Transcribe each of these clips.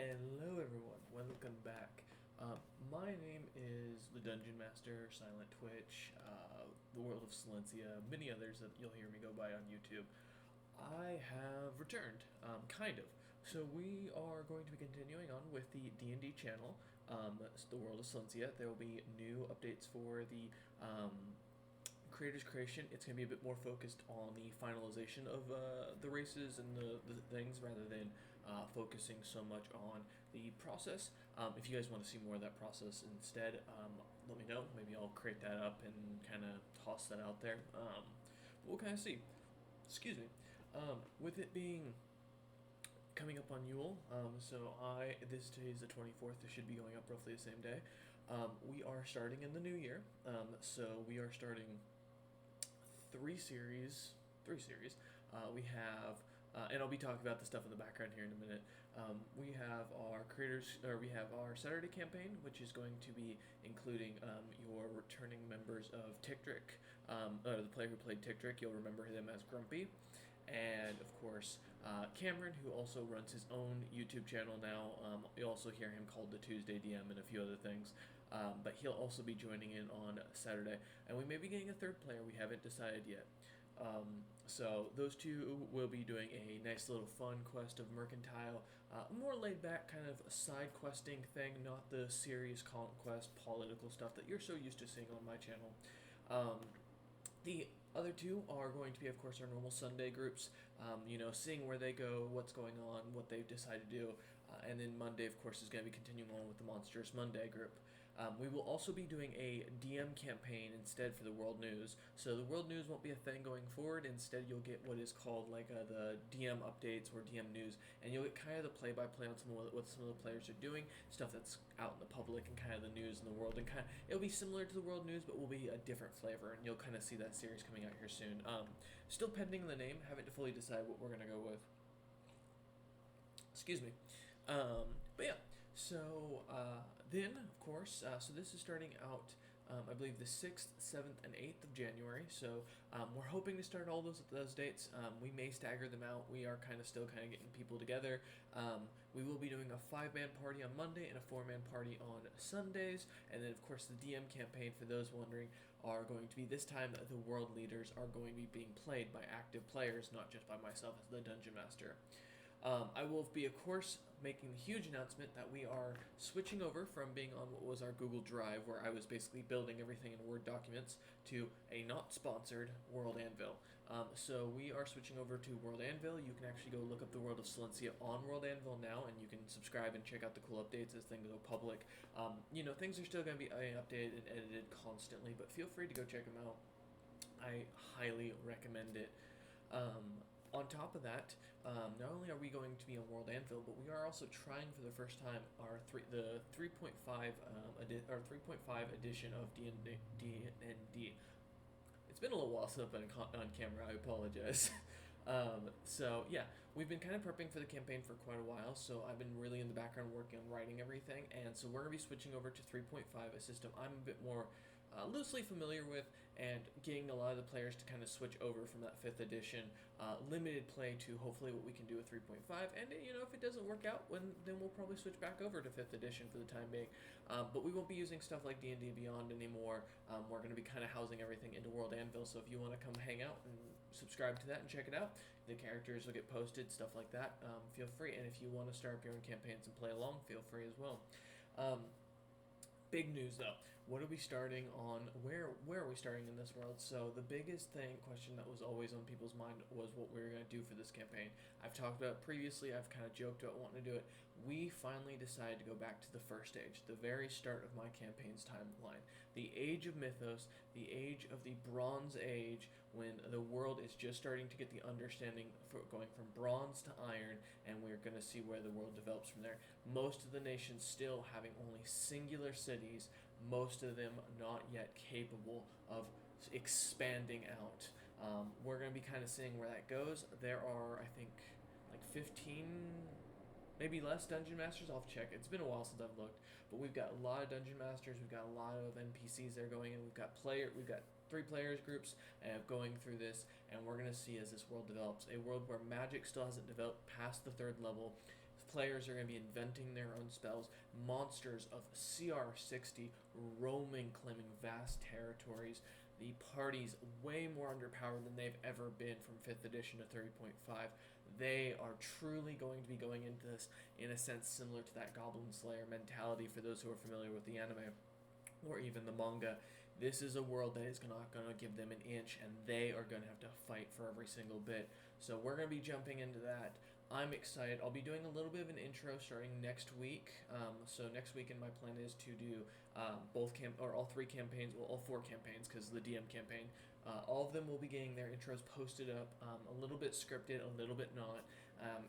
Hello, everyone. Welcome back. My name is the Dungeon Master, Silent Twitch, the World of Silencia, many others that you'll hear me go by on YouTube. I have returned, kind of. So we are going to be continuing on with the D&D channel, the World of Silencia. There will be new updates for the creator's creation. It's going to be a bit more focused on the finalization of the races and the things rather than focusing so much on the process. If you guys want to see more of that process instead, let me know. Maybe I'll create that up and kind of toss that out there. We'll kind of see. Excuse me. With it being coming up on Yule, this day is the 24th. It should be going up roughly the same day. We are starting in the new year. So we are starting three series. We have, and I'll be talking about the stuff in the background here in a minute. We have our we have our Saturday campaign, which is going to be including your returning members of Tickdrick, the player who played Tickdrick. You'll remember them as Grumpy. And of course, Cameron, who also runs his own YouTube channel now. You'll also hear him called the Tuesday DM and a few other things. But he'll also be joining in on Saturday. And we may be getting a third player. We haven't decided yet. So those two will be doing a nice little fun quest of Mercantile, more laid back kind of side questing thing, not the serious conquest political stuff that you're so used to seeing on my channel. The other two are going to be, of course, our normal Sunday groups, seeing where they go, what's going on, what they've decided to do, and then Monday, of course, is going to be continuing on with the Monstrous Monday group. We will also be doing a DM campaign instead for the World News, so the World News won't be a thing going forward. Instead, you'll get what is called the DM updates or DM news, and you'll get kind of the play-by-play on what some of the players are doing, stuff that's out in the public and kind of the news in the world, and it'll be similar to the World News, but will be a different flavor, and you'll kind of see that series coming out here soon. Still pending the name, haven't fully decided what we're going to go with. Excuse me. But yeah, so then, of course, so this is starting out, I believe, the 6th, 7th, and 8th of January. So we're hoping to start all those dates. We may stagger them out. We are still getting people together. We will be doing a 5-man party on Monday and a 4-man party on Sundays. And then, of course, the DM campaign, for those wondering, are going to be this time the world leaders are going to be being played by active players, not just by myself as the Dungeon Master. I will be, of course, making the huge announcement that we are switching over from being on what was our Google Drive, where I was basically building everything in Word documents, to a not-sponsored World Anvil. So we are switching over to World Anvil. You can actually go look up the World of Silencia on World Anvil now, and you can subscribe and check out the cool updates as things go public. Things are still going to be updated and edited constantly, but feel free to go check them out. I highly recommend it. On top of that, not only are we going to be on World Anvil, but we are also trying for the first time the 3.5 edition of D&D. It's been a little while since I've been on camera. I apologize. So yeah, we've been kind of prepping for the campaign for quite a while, so I've been really in the background working on writing everything, and so we're going to be switching over to 3.5, a system I'm a bit more loosely familiar with, and getting a lot of the players to kind of switch over from that 5th edition limited play to hopefully what we can do with 3.5, and if it doesn't work out, then we'll probably switch back over to 5th edition for the time being, but we won't be using stuff like D&D Beyond anymore. We're going to be kind of housing everything into World Anvil, so if you want to come hang out and subscribe to that and check it out, the characters will get posted, stuff like that, feel free, and if you want to start up your own campaigns and play along, feel free as well. Big news though. What are we starting on? Where are we starting in this world? So the biggest question that was always on people's mind was what we were going to do for this campaign. I've talked about it previously. I've kind of joked about wanting to do it. We finally decided to go back to the first age, the very start of my campaign's timeline. The age of Mythos, the age of the Bronze Age, when the world is just starting to get the understanding for going from bronze to iron, and we're going to see where the world develops from there. Most of the nations still having only singular cities, most of them not yet capable of expanding out. We're going to be kind of seeing where that goes. There are, I think, 15, maybe less Dungeon Masters. I'll have to check. It's been a while since I've looked, but we've got a lot of Dungeon Masters. We've got a lot of NPCs that are going in. We've got 3 players groups going through this, and we're going to see as this world develops, a world where magic still hasn't developed past the 3rd level. players are going to be inventing their own spells. Monsters of CR60 roaming, claiming vast territories. The party's way more underpowered than they've ever been from 5th edition to 30.5. They are truly going to be going into this in a sense similar to that Goblin Slayer mentality for those who are familiar with the anime or even the manga. This is a world that is not going to give them an inch, and they are going to have to fight for every single bit. So we're going to be jumping into that. I'm excited. I'll be doing a little bit of an intro starting next week. So next weekend, my plan is to do all 3 campaigns, well, all 4 campaigns, because the DM campaign. All of them will be getting their intros posted up, a little bit scripted, a little bit not,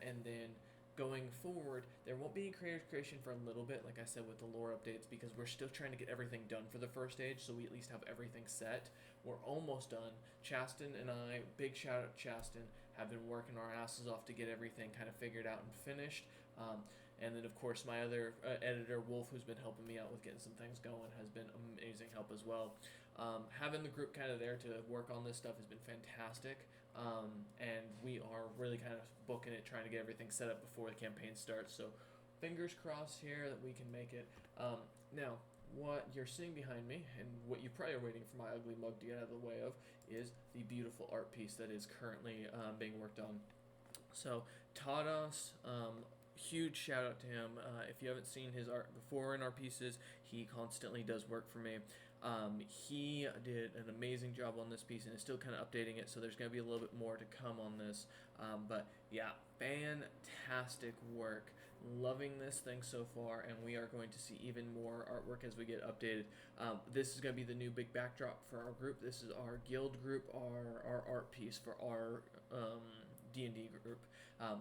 and then going forward, there won't be any creator creation for a little bit, like I said, with the lore updates, because we're still trying to get everything done for the first stage, so we at least have everything set. We're almost done. Chaston and I, big shout out to Chaston, have been working our asses off to get everything kind of figured out and finished. And then, of course, my other editor, Wolf, who's been helping me out with getting some things going, has been amazing help as well. Having the group kind of there to work on this stuff has been fantastic. And we are really kind of booking it, trying to get everything set up before the campaign starts. So fingers crossed here that we can make it. Now, what you're seeing behind me, and what you probably are waiting for my ugly mug to get out of the way of, is the beautiful art piece that is currently being worked on. So Tadas, huge shout out to him. If you haven't seen his art before in our pieces, he constantly does work for me. He did an amazing job on this piece and is still kind of updating it, so there's going to be a little bit more to come on this. But yeah, fantastic work. Loving this thing so far, and we are going to see even more artwork as we get updated. This is going to be the new big backdrop for our group. This is our guild group, our art piece for our D&D group.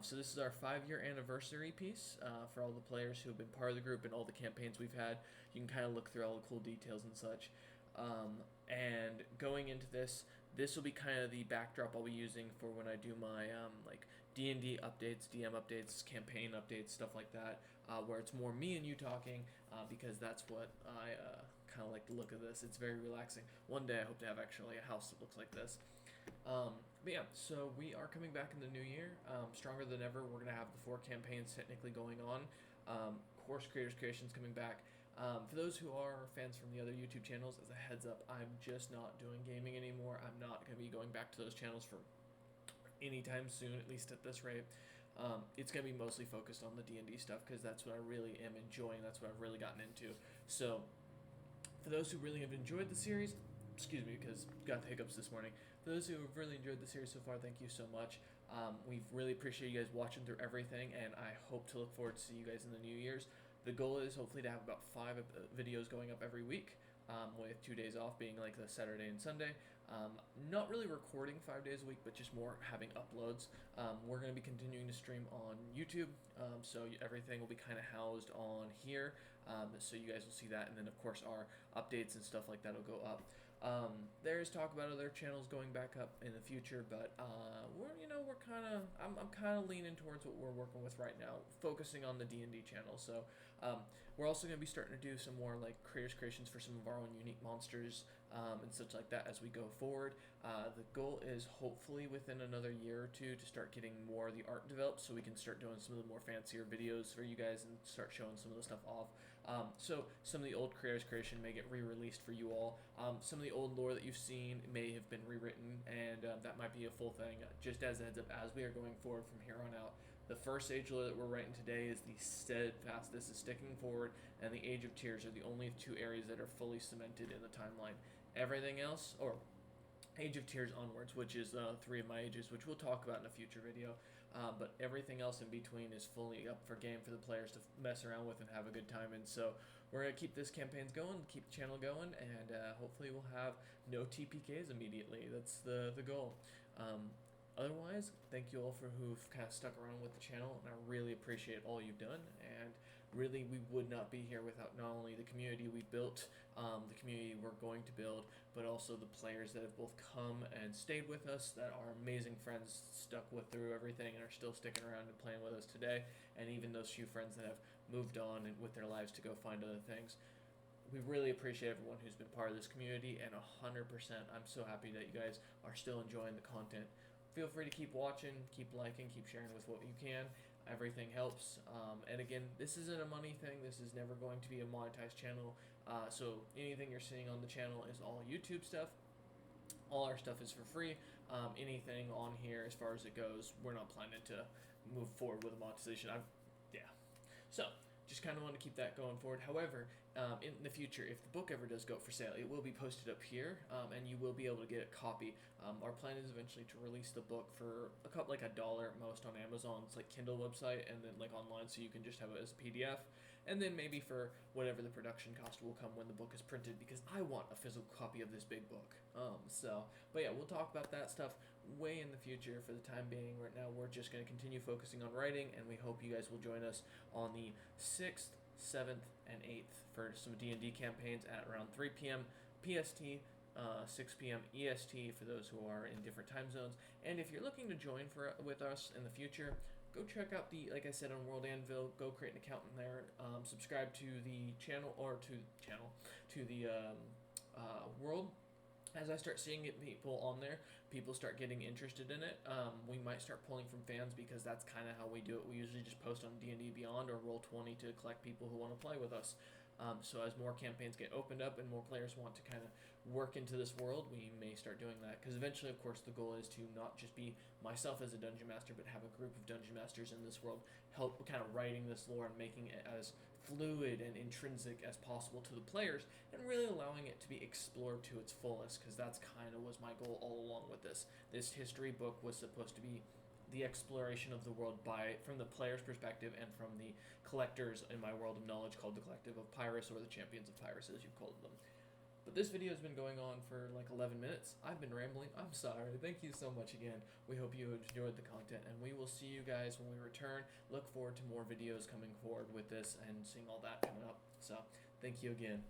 So this is our 5-year anniversary piece for all the players who have been part of the group and all the campaigns we've had. You can kind of look through all the cool details and such. And going into this will be kind of the backdrop I'll be using for when I do my like D&D updates, DM updates, campaign updates, stuff like that, where it's more me and you talking, because that's what I kind of like the look of this. It's very relaxing. One day I hope to have actually a house that looks like this. But yeah, so we are coming back in the new year, stronger than ever. We're going to have the 4 campaigns technically going on. Course Creators Creations coming back. For those who are fans from the other YouTube channels, as a heads up, I'm just not doing gaming anymore. I'm not going to be going back to those channels for anytime soon, at least at this rate. It's going to be mostly focused on the D&D stuff, because that's what I really am enjoying. That's what I've really gotten into. So for those who really have enjoyed the series, excuse me, because got the hiccups this morning. For those who have really enjoyed the series so far, thank you so much. We've really appreciated you guys watching through everything, and I hope to look forward to see you guys in the New Year's. The goal is hopefully to have about 5 videos going up every week, with 2 days off being like the Saturday and Sunday. Not really recording 5 days a week, but just more having uploads. We're going to be continuing to stream on YouTube, so everything will be kind of housed on here, so you guys will see that, and then of course our updates and stuff like that will go up. There's talk about other channels going back up in the future, but I'm kind of leaning towards what we're working with right now, focusing on the D&D channel. So we're also going to be starting to do some more like creators creations for some of our own unique monsters and such like that as we go forward. The goal is hopefully within another year or 2 to start getting more of the art developed, so we can start doing some of the more fancier videos for you guys and start showing some of the stuff off. So some of the old creators creation may get re-released for you all. Some of the old lore that you've seen may have been rewritten, and that might be a full thing. Just as a heads up, as we are going forward from here on out, the first age lore that we're writing today is the Steadfast. This is sticking forward, and the Age of Tears are the only 2 areas that are fully cemented in the timeline. Everything else, or Age of Tears onwards, which is 3 of my ages, which we'll talk about in a future video. But everything else in between is fully up for game for the players to mess around with and have a good time. And so we're going to keep this campaigns going, keep the channel going, and hopefully we'll have no TPKs immediately. That's the goal. Otherwise, thank you all for who've kind of stuck around with the channel, and I really appreciate all you've done. And really, we would not be here without not only the community we built, the community we're going to build, but also the players that have both come and stayed with us, that are amazing friends, stuck with through everything, and are still sticking around and playing with us today, and even those few friends that have moved on and with their lives to go find other things. We really appreciate everyone who's been part of this community, and 100%, I'm so happy that you guys are still enjoying the content. Feel free to keep watching, keep liking, keep sharing with what you can. Everything helps. And again, this isn't a money thing. This is never going to be a monetized channel. So anything you're seeing on the channel is all YouTube stuff. All our stuff is for free. Anything on here, as far as it goes, we're not planning to move forward with a monetization. Yeah. So just kind of want to keep that going forward. However, in the future, if the book ever does go up for sale, it will be posted up here, and you will be able to get a copy. Our plan is eventually to release the book for like $1 at most on Amazon's like Kindle website, and then like online, so you can just have it as a PDF. And then maybe for whatever the production cost will come when the book is printed, because I want a physical copy of this big book. But yeah, we'll talk about that stuff way in the future. For the time being, right now, we're just going to continue focusing on writing, and we hope you guys will join us on the 6th, 7th, and 8th for some D&D campaigns at around 3 p.m. PST, 6 p.m. EST for those who are in different time zones. And if you're looking to join with us in the future, go check out like I said, on World Anvil. Go create an account in there. Subscribe to the channel, or to the world. As I start seeing people on there, people start getting interested in it. We might start pulling from fans, because that's kind of how we do it. We usually just post on D&D Beyond or Roll20 to collect people who want to play with us. So as more campaigns get opened up and more players want to kind of work into this world, we may start doing that. Because eventually, of course, the goal is to not just be myself as a dungeon master, but have a group of dungeon masters in this world, help kind of writing this lore and making it as fluid and intrinsic as possible to the players, and really allowing it to be explored to its fullest, because that's kind of was my goal all along with this. This history book was supposed to be the exploration of the world from the player's perspective, and from the collectors in my world of knowledge called the Collective of Pyrus, or the Champions of Pyrus as you've called them. But this video has been going on for like 11 minutes. I've been rambling. I'm sorry. Thank you so much again. We hope you enjoyed the content, and we will see you guys when we return. Look forward to more videos coming forward with this and seeing all that coming up. So thank you again.